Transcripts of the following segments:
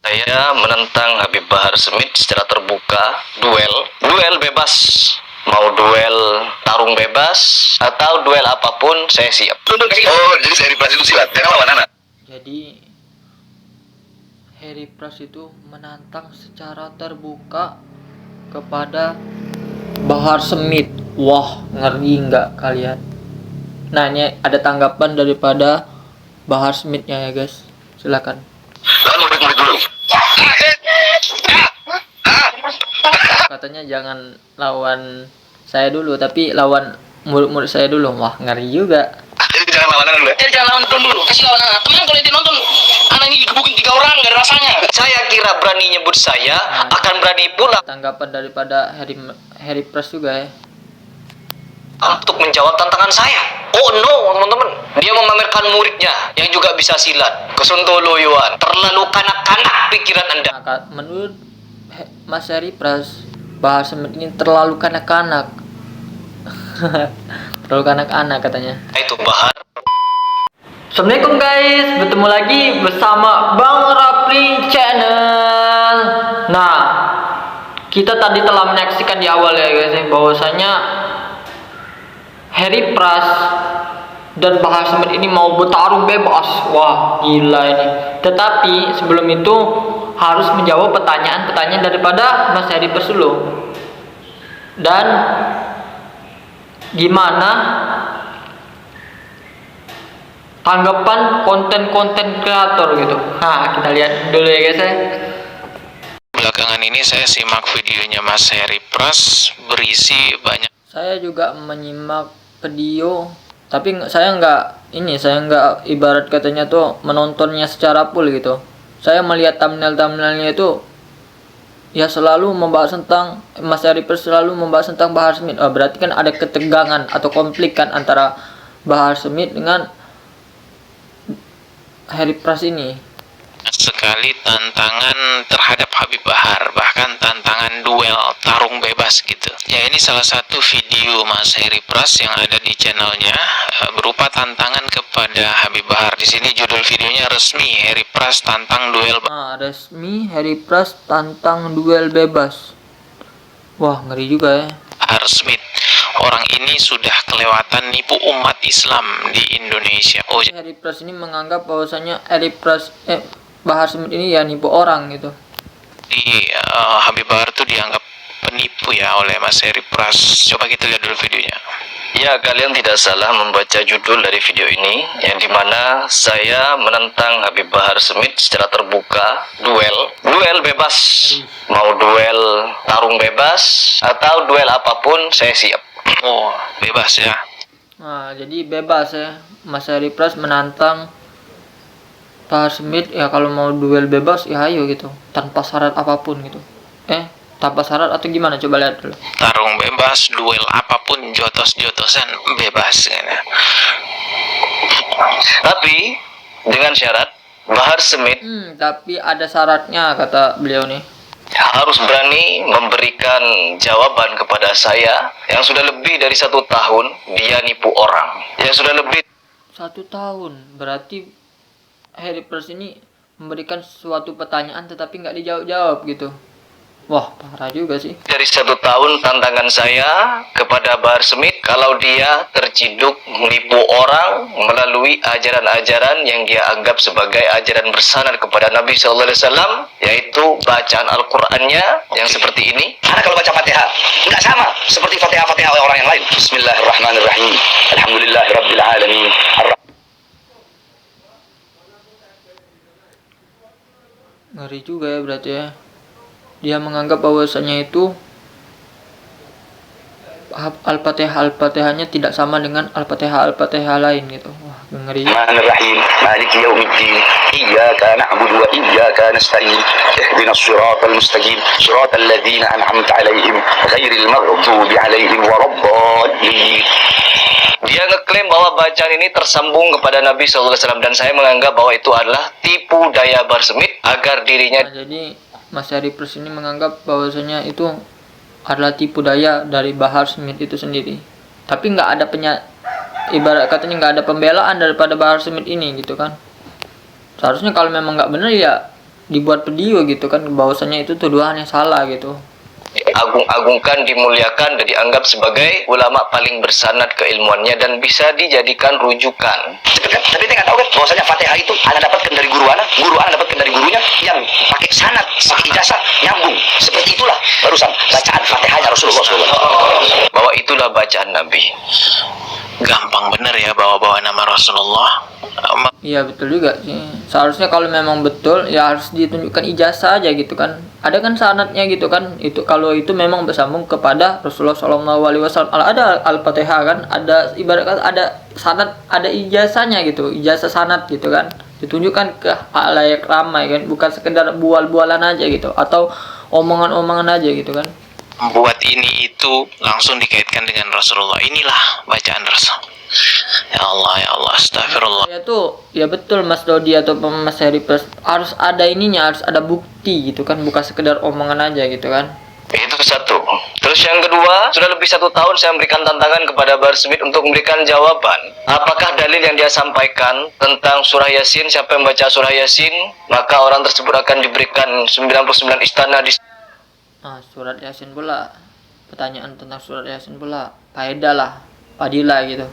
Saya menentang Habib Bahar Smith secara terbuka, duel bebas. Mau duel tarung bebas atau duel apapun saya siap. Oh, jadi Harry Pras itu silat, jangan lawan anak. Jadi Harry Pras itu menantang secara terbuka kepada Bahar Smith. Wah, ngeri nggak kalian? Nah, ini ada tanggapan daripada Bahar Smith-nya ya guys. Silakan. Lawan murid-murid dulu. Katanya jangan lawan saya dulu, tapi lawan murid-murid saya dulu. Wah, ngeri juga. Jadi jangan lawan anak dulu ya. Jadi jangan lawan dulu, kasih lawan anak. Teman kalau dia nonton, anak ini digebukin 3 orang, gak ada rasanya. Saya kira berani nyebut saya, akan berani pula Tanggapan daripada Harry Pras juga ya. untuk menjawab tantangan saya. Oh no, teman-teman. Dia memamerkan muridnya yang juga bisa silat. Kesontoloyoan. Terlalu kanak-kanak pikiran Anda. Nah, menurut Mas Harry Pras, Bahar Smith ini terlalu kanak-kanak. Terlalu kanak-kanak katanya. Itu Bahar. Assalamualaikum guys, bertemu lagi bersama Bang Rapli Channel. Nah, kita tadi telah menyaksikan di awal ya guys, bahwasanya Harry Pras dan Bahar Smith ini mau bertarung bebas. Wah, gila ini. Tetapi sebelum itu harus menjawab pertanyaan-pertanyaan daripada Mas Harry Pras dulu. Dan gimana tanggapan konten-konten kreator gitu. Nah, kita lihat dulu ya guys ya. Belakangan ini saya simak videonya Mas Harry Pras, berisi banyak. Saya juga menyimak video, tapi saya nggak ibarat katanya tuh menontonnya secara full gitu. Saya melihat thumbnailnya itu ya selalu membahas tentang Mas Harry Pras, selalu membahas tentang Bahar Smith. Oh, berarti kan ada ketegangan atau konflik kan antara Bahar Smith dengan Harry Pras ini. Sekali tantangan terhadap Habib Bahar, bahkan tantangan duel tarung bebas gitu. Ya, ini salah satu video Mas Harry Pras yang ada di channelnya, berupa tantangan kepada Habib Bahar. Di sini judul videonya resmi, Harry Pras tantang duel Nah, resmi Harry Pras tantang duel bebas. Wah, ngeri juga ya. Bahar Smith. Orang ini sudah kelewatan nipu umat Islam di Indonesia. Oh, Harry Pras ini menganggap bahwasanya Bahar Smith ini ya nipu orang gitu. di Habib Bahar tuh dianggap penipu ya oleh Mas Harry Pras. Coba kita lihat dulu videonya. Ya, kalian tidak salah membaca judul dari video ini, yang dimana saya menentang Habib Bahar Smith secara terbuka, duel bebas. Mau duel tarung bebas atau duel apapun saya siap. Oh, bebas ya. Nah, jadi bebas ya. Mas Harry Pras menantang Bahar Smith ya, kalau mau duel bebas ya ayo gitu, tanpa syarat apapun gitu. Tanpa syarat atau gimana, coba lihat dulu. Tarung bebas, duel apapun, jotos-jotosan bebas gitu. Tapi dengan syarat Bahar Smith Tapi ada syaratnya kata beliau nih. harus berani memberikan jawaban kepada saya yang sudah lebih dari 1 tahun dia nipu orang. Yang sudah lebih 1 tahun, berarti Harry Pras ini memberikan suatu pertanyaan tetapi nggak dijawab-jawab gitu. Wah, parah juga sih. dari 1 tahun tantangan saya kepada Bahar Smith kalau dia terciduk menipu orang melalui ajaran-ajaran yang dia anggap sebagai ajaran bersanad kepada Nabi SAW, yaitu bacaan Al-Qur'annya yang seperti ini. Karena kalau baca Fatihah nggak sama seperti Fatihah orang yang lain. Bismillahirrahmanirrahim. Alhamdulillahirabbil alamin. Ngeri juga ya berarti ya. Dia menganggap bahwasanya itu Al-Fatihahnya tidak sama dengan Al-Fatihah lain gitu. Wah, ngeri. Bismillahirrahmanirrahim. Maliki yaumiddin. Iyyaka na'budu wa iyyaka nasta'in. Ihdinas siratal mustaqim. Siratal ladzina an'amta 'alaihim ghairil maghdubi 'alaihim waraddallin. Dia ngeklaim bahwa bacaan ini tersambung kepada Nabi SAW, dan saya menganggap bahwa itu adalah tipu daya Bahar Smith agar dirinya. Nah, jadi Mas Harry Pras ini menganggap bahwasanya itu adalah tipu daya dari Bahar Smith itu sendiri. Tapi nggak ada ibarat katanya nggak ada pembelaan daripada Bahar Smith ini gitu kan. Seharusnya kalau memang nggak benar ya dibuat video gitu kan, bahwasanya itu tuduhan yang salah gitu. Agung-agungkan, dimuliakan, dan dianggap sebagai ulama paling bersanad keilmuannya dan bisa dijadikan rujukan. Tapi kita nggak tahu kan bahwasanya Fatihah itu ana dapatkan dari guru ana dapatkan dari gurunya yang pakai sanad, pakai ijazah, nyambung. Seperti itulah barusan bacaan Fatihahnya Rasulullah SAW. Bahwa itulah bacaan Nabi. Gampang bener ya bawa-bawa nama Rasulullah. Iya betul juga sih. Seharusnya kalau memang betul ya harus ditunjukkan ijazah aja gitu kan. Ada kan sanadnya gitu kan. Itu kalau itu memang bersambung kepada Rasulullah SAW. Ada Al-Fatihah kan. Ada ibarat kata ada sanad, ada ijazahnya gitu. Ijazah sanad gitu kan. Ditunjukkan ke halayak ramai kan. Bukan sekedar bual-bualan aja gitu. Atau omongan-omongan aja gitu kan. Buat ini itu langsung dikaitkan dengan Rasulullah. Inilah bacaan Rasul. Ya Allah, astagfirullah. Ya tuh, ya betul Mas Dodi atau Mas Heri Pras, harus ada ininya, harus ada bukti gitu kan, bukan sekedar omongan aja gitu kan. Itu satu. Terus yang kedua, sudah lebih 1 tahun saya memberikan tantangan kepada Bahar Smith untuk memberikan jawaban. Apakah dalil yang dia sampaikan tentang surah Yasin, siapa yang membaca surah Yasin, maka orang tersebut akan diberikan 99 istana di Nah, surat Yasin pula. Pertanyaan tentang surat Yasin pula. Faedah lah, fadilah gitu.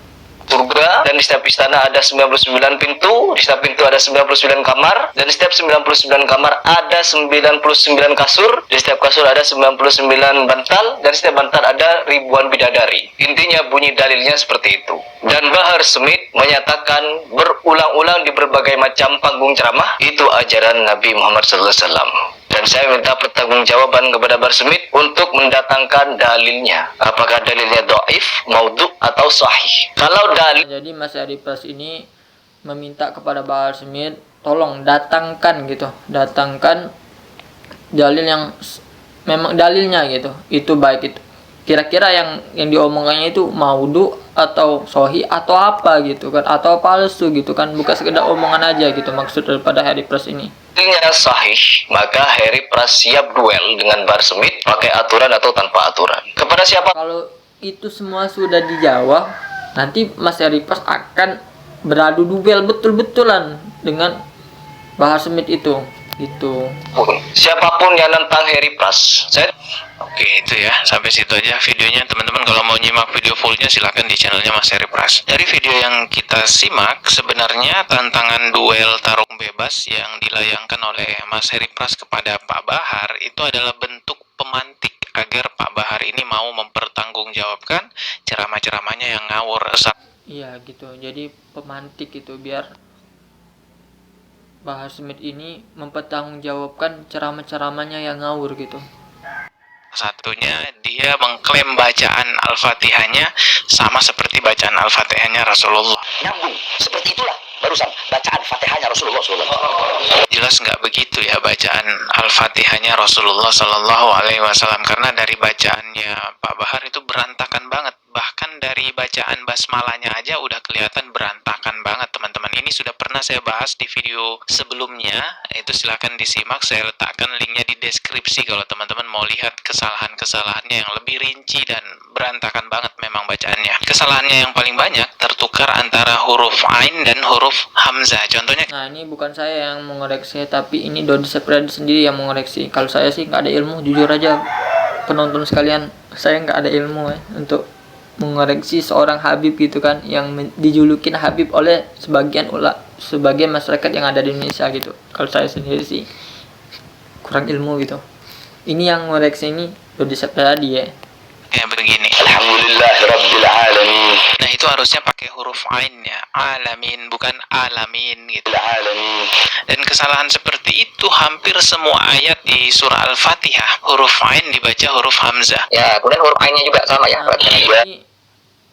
surga, dan di setiap istana ada 99 pintu, di setiap pintu ada 99 kamar, dan di setiap 99 kamar ada 99 kasur, di setiap kasur ada 99 bantal, dan di setiap bantal ada ribuan bidadari. Intinya bunyi dalilnya seperti itu. Dan Bahar Smith menyatakan berulang-ulang di berbagai macam panggung ceramah, itu ajaran Nabi Muhammad SAW. Dan saya minta pertanggungjawaban kepada Bahar Smith untuk mendatangkan dalilnya. Apakah dalilnya dhaif, maudhu, atau sahih? Kalau dalil... Jadi Mas Heri Pras ini meminta kepada Bahar Smith, tolong datangkan gitu. Datangkan dalil yang memang dalilnya gitu. Itu baik itu. Kira-kira yang diomongkannya itu maudhu atau sahih atau apa gitu kan, atau palsu gitu kan, bukan sekedar omongan aja gitu maksud daripada Heri Pras ini. Artinya sahih, maka Heri Pras siap duel dengan Bahar Smith pakai aturan atau tanpa aturan. Kepada siapa? Kalau itu semua sudah dijawab, nanti Mas Heri Pras akan beradu duel betul-betulan dengan Bahar Smith itu. Itu. Siapapun yang nentang Heri Pras, saya... Oke, itu ya, sampai situ aja videonya teman-teman. Kalau mau nyimak video fullnya silahkan di channelnya Mas Heri Pras. Dari video yang kita simak, sebenarnya tantangan duel tarung bebas yang dilayangkan oleh Mas Heri Pras kepada Pak Bahar itu adalah bentuk pemantik agar Pak Bahar ini mau mempertanggungjawabkan ceramah-ceramahnya yang ngawur. Iya gitu. Jadi pemantik itu biar Bahar Smith ini mempertanggungjawabkan ceramah-ceramahnya yang ngawur gitu. Satunya, dia mengklaim bacaan Al-Fatihahnya sama seperti bacaan Al-Fatihahnya Rasulullah. Nyambung. Seperti itulah barusan bacaan Fatihahnya Rasulullah SAW. Jelas nggak begitu ya bacaan Al-Fatihahnya Rasulullah Sallallahu Alaihi Wasallam, karena dari bacaannya Pak Bahar itu berantakan banget. Bahkan dari bacaan basmalahnya aja udah kelihatan berantakan banget teman-teman. Ini sudah pernah saya bahas di video sebelumnya, itu silahkan disimak, saya letakkan linknya di deskripsi kalau teman-teman mau lihat kesalahan-kesalahannya yang lebih rinci dan berantakan banget memang bacaannya. Kesalahannya yang paling banyak tertukar antara huruf Ain dan huruf Hamzah. Contohnya, Nah ini bukan saya yang mengoreksi, tapi ini Dodi Sepradi sendiri yang mengoreksi. Kalau saya sih nggak ada ilmu, jujur aja penonton sekalian, saya nggak ada ilmu untuk mengoreksi seorang Habib gitu kan, yang dijulukin Habib oleh sebagian masyarakat yang ada di Indonesia gitu. Kalau saya sendiri sih kurang ilmu gitu. Ini yang mengoreksi ini Dodi Sepradi ya. kayak begini. Alhamdulillah Rabbil Alamin. Nah itu harusnya pakai huruf Ain ya, alamin, bukan alamin gitu. Alamin. Dan kesalahan seperti itu hampir semua ayat di surah Al-Fatihah, huruf Ain dibaca huruf Hamzah. Ya, kemudian huruf Ainnya juga sama ya.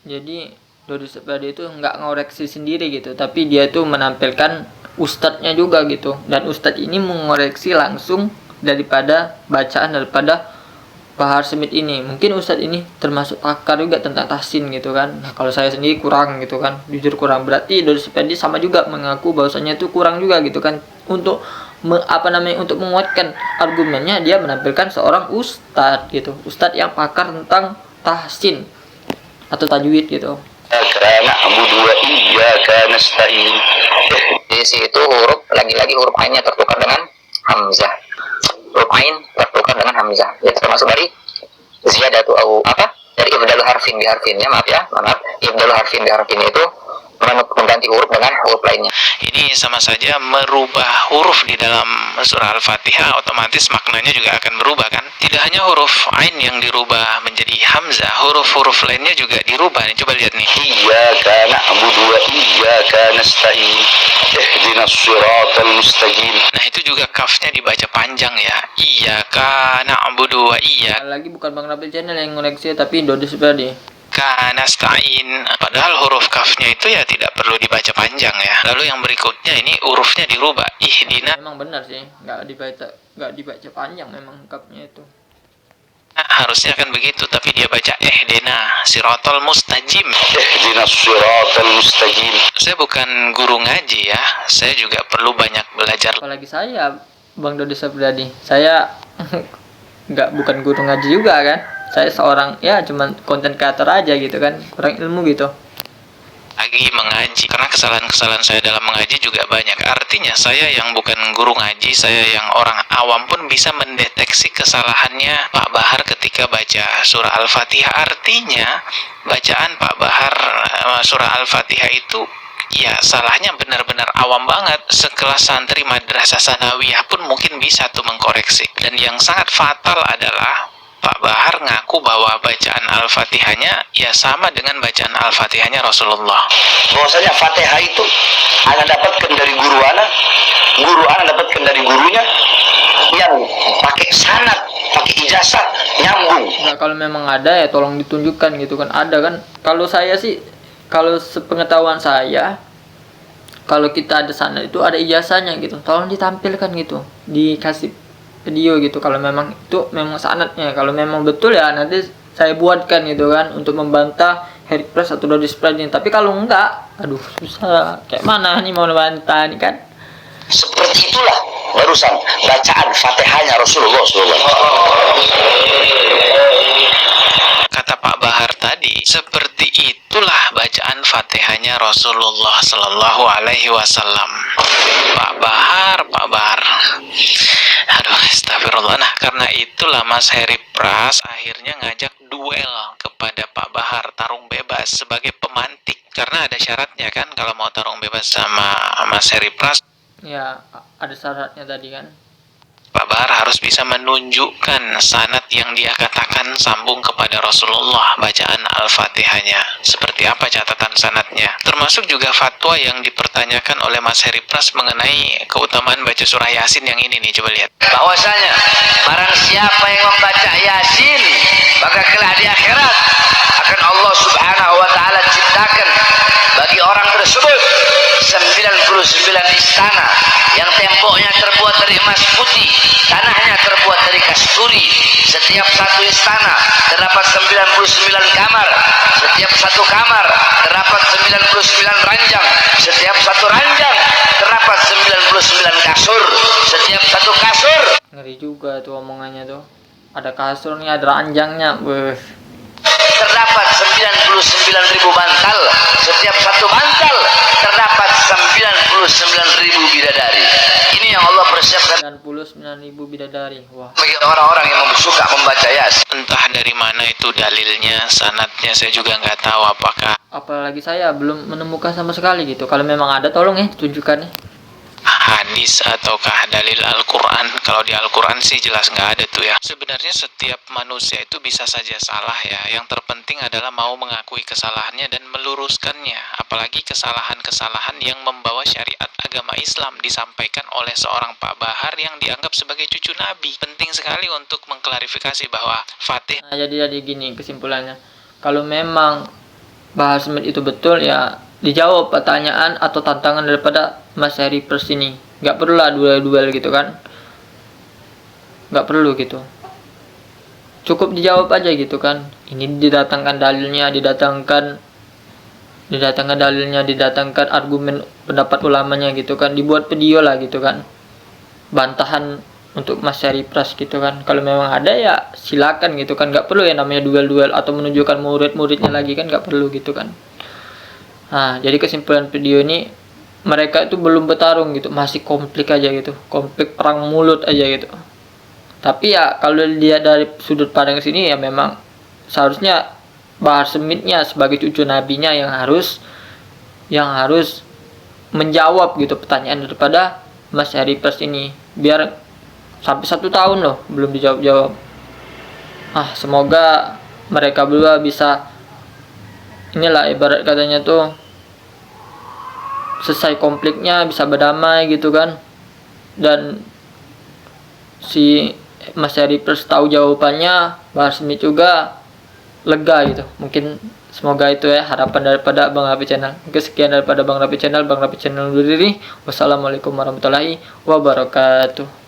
Jadi Dodi Sepradi itu nggak ngoreksi sendiri gitu, tapi dia tuh menampilkan ustadznya juga gitu, dan ustadz ini mengoreksi langsung daripada bacaan daripada Bahar Smith ini. Mungkin ustadz ini termasuk pakar juga tentang tahsin gitu kan. Nah kalau saya sendiri kurang gitu kan, jujur kurang. Berarti Dodi Sepradi sama juga mengaku bahwasanya itu kurang juga gitu kan. Untuk untuk menguatkan argumennya, dia menampilkan seorang ustadz gitu, ustadz yang pakar tentang tahsin atau tajwid gitu. Na'budu wa iyyaka nasta'in. Di situ huruf lagi-lagi huruf Ainnya tertukar dengan hamzah. Huruf ain bertukar dengan hamzah. Itu termasuk dari ziyadatu au apa? Dari ibdalu harfin bi harfinnya, maaf. Ibdalu harfin bi harfin itu mengganti huruf dengan huruf lainnya. Ini sama saja merubah huruf di dalam surah Al-Fatihah, otomatis maknanya juga akan berubah kan? Tidak hanya huruf ain yang dirubah menjadi hamzah, huruf-huruf lainnya juga dirubah. Coba lihat nih. Iyyaka na'budu wa iyyaka nasta'in. Ihdinas siratal mustaqim. Nah, itu juga kafnya dibaca panjang ya. Iyyaka na'budu wa iyyaka Lagi bukan Bang Nabil Channel yang ngoleksi, tapi Dodi Supriyadi. nasta'in. Padahal huruf kafnya itu ya tidak perlu dibaca panjang ya. Lalu yang berikutnya ini hurufnya dirubah. Ihdina. Memang benar sih, nggak dibaca panjang memang kapnya itu. Harusnya kan begitu, tapi dia baca ihdina siratal mustajim. Ihdinas siratal mustaqim. Saya bukan guru ngaji ya, saya juga perlu banyak belajar. Apalagi saya, Bang Dodi Supriyadi, saya bukan guru ngaji juga kan. Saya seorang ya cuman konten kreator aja gitu kan, kurang ilmu gitu. Lagi mengaji, karena kesalahan-kesalahan saya dalam mengaji juga banyak. Artinya saya yang bukan guru ngaji, saya yang orang awam pun bisa mendeteksi kesalahannya Pak Bahar ketika baca surah Al-Fatihah. Artinya bacaan Pak Bahar surah Al-Fatihah itu ya salahnya benar-benar awam banget. Sekelas santri madrasah sanawiyah pun mungkin bisa tuh mengkoreksi. Dan yang sangat fatal adalah Pak Bahar ngaku bahwa bacaan Al-Fatihahnya ya sama dengan bacaan Al-Fatihahnya Rasulullah. Bahwasanya Fatihah itu ana dapatkan dari guru ana dapatkan dari gurunya yang pakai sanad, pakai ijazah nyambung. Nah, kalau memang ada ya tolong ditunjukkan gitu kan. Ada kan. Kalau saya sih, kalau sepengetahuan saya, kalau kita ada sanad itu ada ijazahnya gitu. Tolong ditampilkan gitu. Dikasih video gitu kalau memang itu memang sanadnya. Kalau memang betul ya nanti saya buatkan gitu kan untuk membantah Harry Press atau Dodi Supriyadi. Tapi kalau enggak, aduh susah. Kayak mana nih mau membantah nih kan? Seperti itulah barusan bacaan Fatihahnya Rasulullah SAW. Kata Pak Bahar tadi, seperti itulah bacaan Fatihahnya Rasulullah Sallallahu Alaihi Wasallam. Pak Bahar. Aduh, astagfirullah. Nah, karena itulah Mas Harry Pras akhirnya ngajak duel kepada Pak Bahar, tarung bebas sebagai pemantik. Karena ada syaratnya kan kalau mau tarung bebas sama Mas Harry Pras. Ya, ada syaratnya tadi kan. Pak Bahar harus bisa menunjukkan sanad yang dia katakan sambung kepada Rasulullah bacaan Al-Fatihahnya. Seperti apa catatan sanadnya? Termasuk juga fatwa yang dipertanyakan oleh Mas Harry Pras mengenai keutamaan baca surah Yasin yang ini nih, coba lihat. Bahwasanya barang siapa yang membaca Yasin, maka kelak di akhirat akan Allah Subhanahu wa taala ciptakan bagi orang tersebut 99 istana yang temboknya terbuat dari emas putih, tanahnya terbuat dari kasturi. Setiap satu istana terdapat 99 kamar. Setiap satu kamar terdapat 99 ranjang. Setiap satu ranjang terdapat 99 kasur. Setiap satu kasur Ngeri juga tuh omongannya tuh. Ada kasurnya, ada ranjangnya. terdapat 99.000 bantal. Setiap satu bantal terdapat 99.000 bidadari. Ini yang Allah persiapkan 99.000 bidadari. Wah. bagi orang-orang yang suka membaca Yasin. Entah dari mana itu dalilnya, sanadnya saya juga nggak tahu apakah Apalagi saya belum menemukan sama sekali gitu. Kalau memang ada tolong ya tunjukkan ya. hadis ataukah dalil Al-Quran. Kalau di Al-Quran sih jelas nggak ada tuh ya. Sebenarnya setiap manusia itu bisa saja salah ya. Yang terpenting adalah mau mengakui kesalahannya dan meluruskannya. Apalagi kesalahan-kesalahan yang membawa syariat agama Islam disampaikan oleh seorang Pak Bahar yang dianggap sebagai cucu Nabi. Penting sekali untuk mengklarifikasi bahwa Fatih. Nah, jadi gini kesimpulannya. Kalau memang Bahar Smith itu betul ya dijawab pertanyaan atau tantangan daripada Mas Harry Pras ini. Nggak perlu lah duel-duel gitu kan. Nggak perlu gitu. Cukup dijawab aja gitu kan. Ini didatangkan dalilnya, didatangkan dalilnya, didatangkan argumen pendapat ulamanya gitu kan. Dibuat video lah gitu kan. Bantahan untuk Mas Harry Pras gitu kan. Kalau memang ada ya silakan gitu kan. Nggak perlu ya namanya duel-duel atau menunjukkan murid-muridnya lagi kan, nggak perlu gitu kan. Nah, jadi kesimpulan video ini mereka itu belum bertarung gitu, masih konflik aja gitu, konflik perang mulut aja gitu. Tapi ya kalau dilihat dari sudut pandang sini ya memang seharusnya Bahar Smith-nya sebagai cucu nabinya yang harus menjawab gitu pertanyaan daripada Mas Harry Press ini, biar sampai 1 tahun loh belum dijawab-jawab. Semoga mereka berdua bisa inilah ibarat katanya tuh selesai konfliknya, bisa berdamai gitu kan, dan si Mas Harry Press tahu jawabannya, Bahar Smith juga lega gitu. Mungkin semoga itu ya harapan daripada Bang Rapi Channel. Mungkin sekian daripada Bang Rapi Channel. Bang Rapi Channel undur diri. Wassalamualaikum warahmatullahi wabarakatuh.